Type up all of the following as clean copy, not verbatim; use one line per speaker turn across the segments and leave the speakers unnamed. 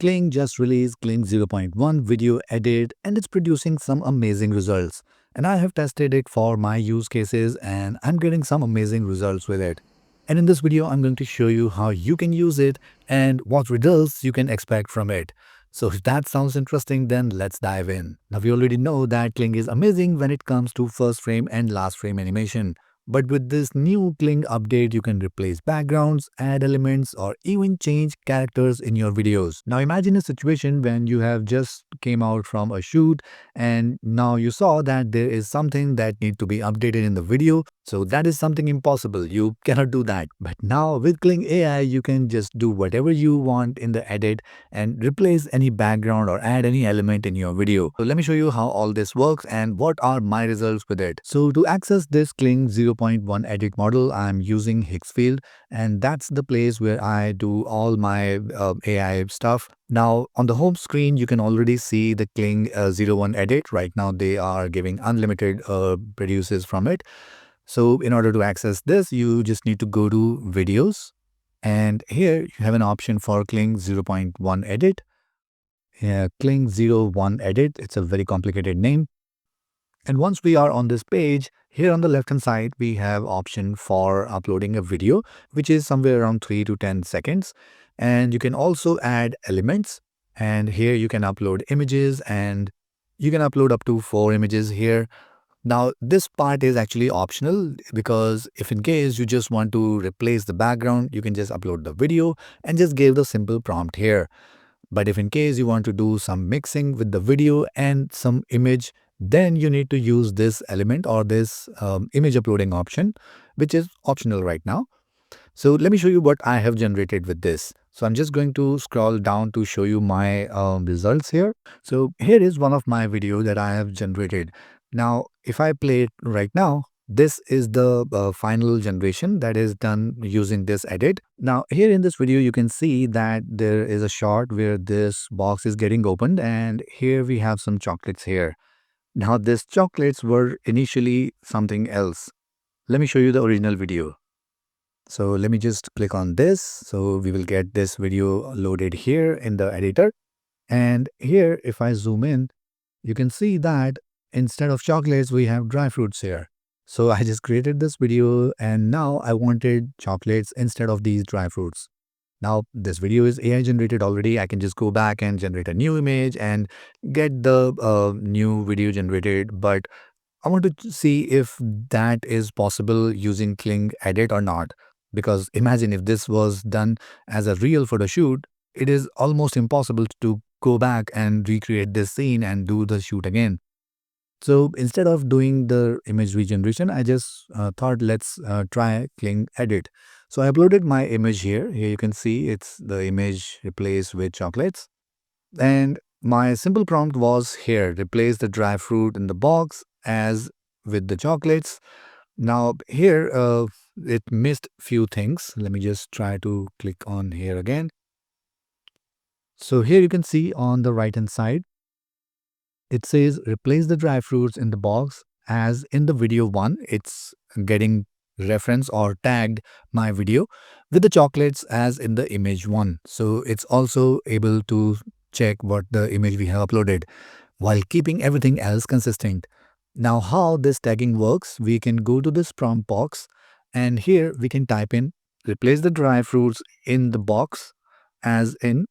Kling just released Kling 0.1 video edit and it's producing some amazing results. And I have tested it for my use cases and I'm getting some amazing results with it. And in this video, I'm going to show you how you can use it and what results you can expect from it. So if that sounds interesting, then let's dive in. Now we already know that Kling is amazing when it comes to first frame and last frame animation. But with this new Kling update, you can replace backgrounds, add elements, or even change characters in your videos. Now imagine a situation when you have just came out from a shoot and now you saw that there is something that need to be updated in the video. So that is something impossible. You cannot do that. But now with Kling AI, you can just do whatever you want in the edit and replace any background or add any element in your video. So let me show you how all this works and what are my results with it. So to access this Kling 0.1 edit model, I'm using Higgsfield, and that's the place where I do all my AI stuff. Now on the home screen, you can already see the Kling 01 edit. Right now they are giving unlimited produces from it. So in order to access this, you just need to go to videos, and here you have an option for Kling 0.1 edit. Yeah, Kling 01 edit. It's a very complicated name. And once we are on this page, here on the left hand side, we have option for uploading a video, which is somewhere around 3 to 10 seconds. And you can also add elements. And here you can upload images and you can upload up to 4 images here. Now, this part is actually optional because if in case you just want to replace the background, you can just upload the video and just give the simple prompt here. But if in case you want to do some mixing with the video and some image, then you need to use this element or this image uploading option, which is optional right now. So let me show you what I have generated with this. So I'm just going to scroll down to show you my results here. So here is one of my videos that I have generated. Now, if I play it right now, this is the final generation that is done using this edit. Now, here in this video, you can see that there is a shot where this box is getting opened and here we have some chocolates here. Now, these chocolates were initially something else. Let me show you the original video. So let me just click on this. So we will get this video loaded here in the editor. And here, if I zoom in, you can see that instead of chocolates, we have dry fruits here. So I just created this video and now I wanted chocolates instead of these dry fruits. Now this video is AI generated already. I can just go back and generate a new image and get the new video generated. But I want to see if that is possible using Kling Edit or not. Because imagine if this was done as a real photo shoot, it is almost impossible to go back and recreate this scene and do the shoot again. So instead of doing the image regeneration, I just thought let's try Kling Edit. So I uploaded my image here. Here you can see it's the image replaced with chocolates. And my simple prompt was here, replace the dry fruit in the box as with the chocolates. Now here it missed few things. Let me just try to click on here again. So here you can see on the right hand side, it says replace the dry fruits in the box as in the video 1. It's getting reference or tagged my video with the chocolates as in the image 1. So it's also able to check what the image we have uploaded while keeping everything else consistent. Now how this tagging works, we can go to this prompt box and here we can type in replace the dry fruits in the box as in,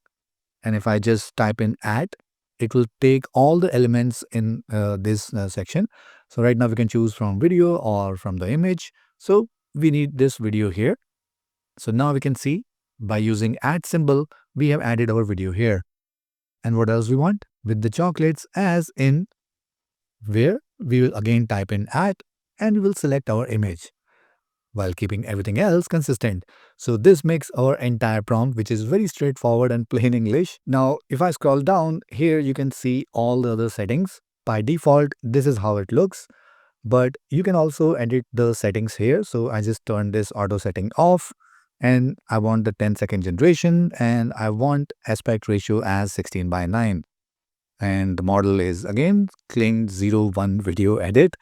and if I just type in add, it will take all the elements in this section. So right now we can choose from video or from the image. So we need this video here. So now we can see by using add symbol, we have added our video here. And what else we want? With the chocolates as in, where we will again type in add and we will select our image while keeping everything else consistent. So this makes our entire prompt, which is very straightforward and plain English. Now, if I scroll down here, you can see all the other settings. By default, this is how it looks, but you can also edit the settings here. So I just turn this auto setting off and I want the 10-second generation and I want aspect ratio as 16:9. And the model is again Kling 01 video edit.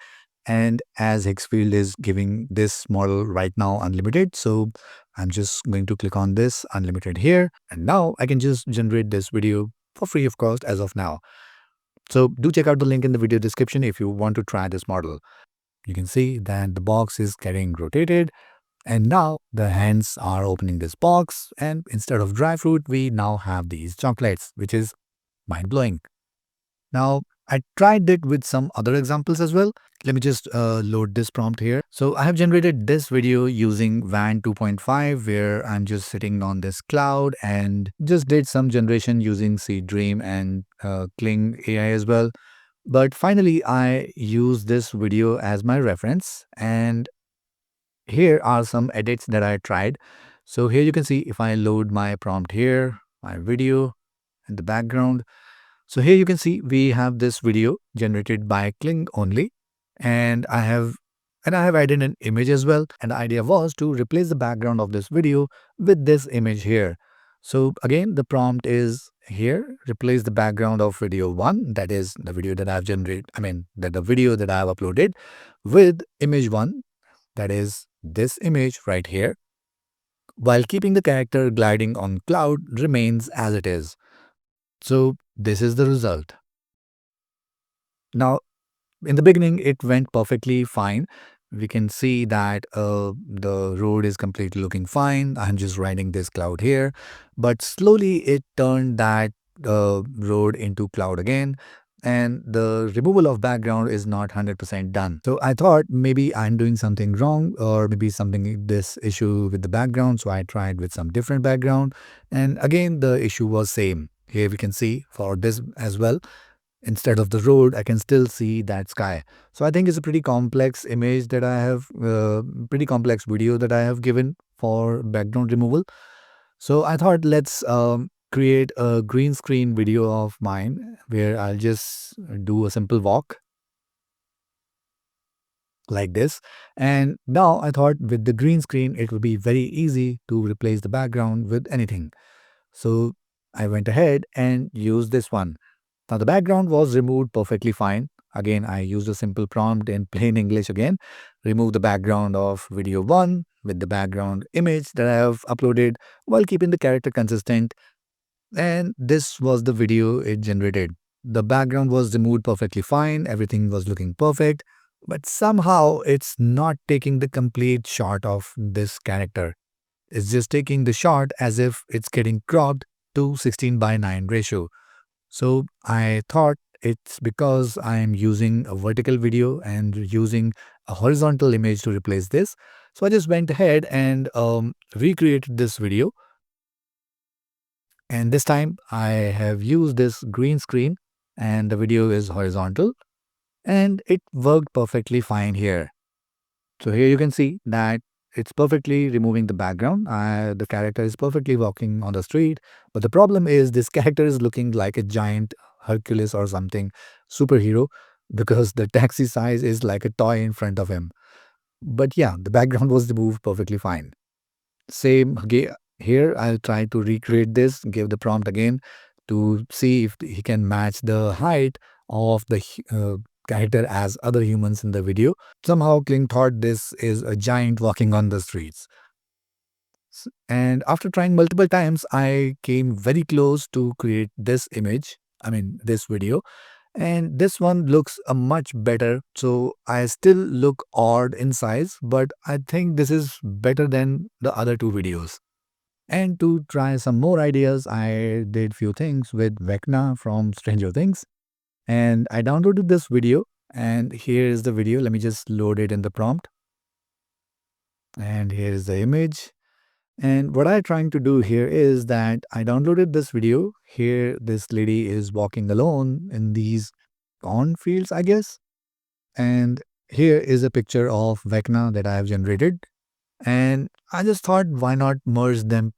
And as Higgsfield is giving this model right now unlimited, so I'm just going to click on this unlimited here. And now I can just generate this video for free of cost as of now. So do check out the link in the video description if you want to try this model. You can see that the box is getting rotated, and now the hands are opening this box, and instead of dry fruit, we now have these chocolates, which is mind blowing. Now, I tried it with some other examples as well. Let me just load this prompt here. So I have generated this video using WAN 2.5, where I'm just sitting on this cloud and just did some generation using Seed Dream and Kling AI as well. But finally, I used this video as my reference, and here are some edits that I tried. So here you can see if I load my prompt here, my video in the background. So here you can see we have this video generated by Kling only, and I have added an image as well. And the idea was to replace the background of this video with this image here. So again, the prompt is here, replace the background of video 1, that is the video that I've generated, that the video that I've uploaded, with image 1, that is this image right here, while keeping the character gliding on cloud remains as it is. So this is the result. Now, in the beginning, it went perfectly fine. We can see that the road is completely looking fine. I'm just riding this cloud here, but slowly it turned that road into cloud again, and the removal of background is not 100% done. So I thought maybe I'm doing something wrong, or maybe something this issue with the background. So I tried with some different background, and again the issue was same. Here we can see for this as well. Instead of the road, I can still see that sky. So I think it's a pretty complex image that I have, pretty complex video that I have given for background removal. So I thought let's create a green screen video of mine where I'll just do a simple walk like this. And now I thought with the green screen, it would be very easy to replace the background with anything. So I went ahead and used this one. Now the background was removed perfectly fine. Again, I used a simple prompt in plain English again. Remove the background of video 1 with the background image that I have uploaded while keeping the character consistent. And this was the video it generated. The background was removed perfectly fine. Everything was looking perfect. But somehow it's not taking the complete shot of this character. It's just taking the shot as if it's getting cropped to 16:9 ratio. So I thought it's because I'm using a vertical video and using a horizontal image to replace this. So I just went ahead and recreated this video. And this time I have used this green screen and the video is horizontal, and it worked perfectly fine here. So here you can see that it's perfectly removing the background. The character is perfectly walking on the street. But the problem is this character is looking like a giant Hercules or something superhero, because the taxi size is like a toy in front of him. But yeah, the background was removed perfectly fine. Here, I'll try to recreate this, give the prompt again to see if he can match the height of the character as other humans in the video. Somehow Kling thought this is a giant walking on the streets. And after trying multiple times, I came very close to create this image, this video. And this one looks much better. So I still look odd in size, but I think this is better than the other two videos. And to try some more ideas, I did few things with Vecna from Stranger Things. And I downloaded this video, and here is the video. Let me just load it in the prompt. And here is the image. And what I'm trying to do here is that I downloaded this video. Here, this lady is walking alone in these cornfields, I guess. And here is a picture of Vecna that I have generated. And I just thought, why not merge them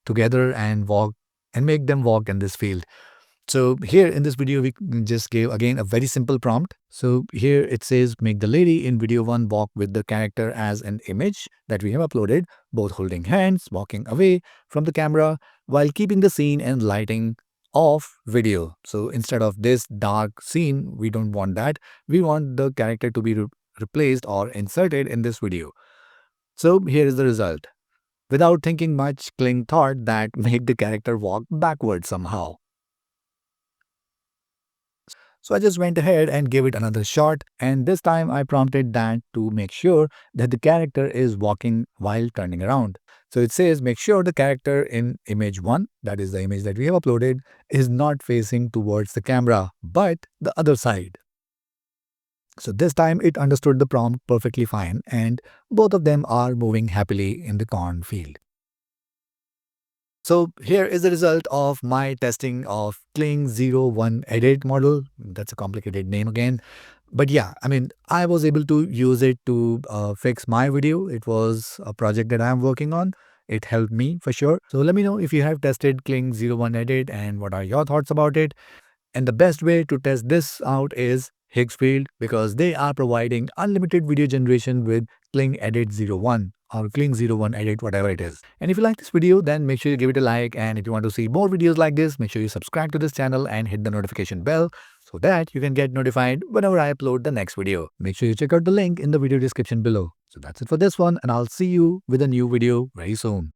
together and walk and make them walk in this field. So here in this video, we just gave again a very simple prompt. So here it says, make the lady in video 1 walk with the character as an image that we have uploaded, both holding hands, walking away from the camera while keeping the scene and lighting off video. So instead of this dark scene, we don't want that. We want the character to be replaced or inserted in this video. So here is the result. Without thinking much, Kling thought that make the character walk backward somehow. So I just went ahead and gave it another shot, and this time I prompted that to make sure that the character is walking while turning around. So it says make sure the character in image 1, that is the image that we have uploaded, is not facing towards the camera, but the other side. So this time it understood the prompt perfectly fine, and both of them are moving happily in the cornfield. So here is the result of my testing of Kling O1 edit model. That's a complicated name again. But yeah, I mean, I was able to use it to fix my video. It was a project that I'm working on. It helped me for sure. So let me know if you have tested Kling O1 edit and what are your thoughts about it. And the best way to test this out is Higgsfield, because they are providing unlimited video generation with Kling Edit 01 or Kling O1 Edit, whatever it is. And if you like this video, then make sure you give it a like. And if you want to see more videos like this, make sure you subscribe to this channel and hit the notification bell so that you can get notified whenever I upload the next video. Make sure you check out the link in the video description below. So that's it for this one, and I'll see you with a new video very soon.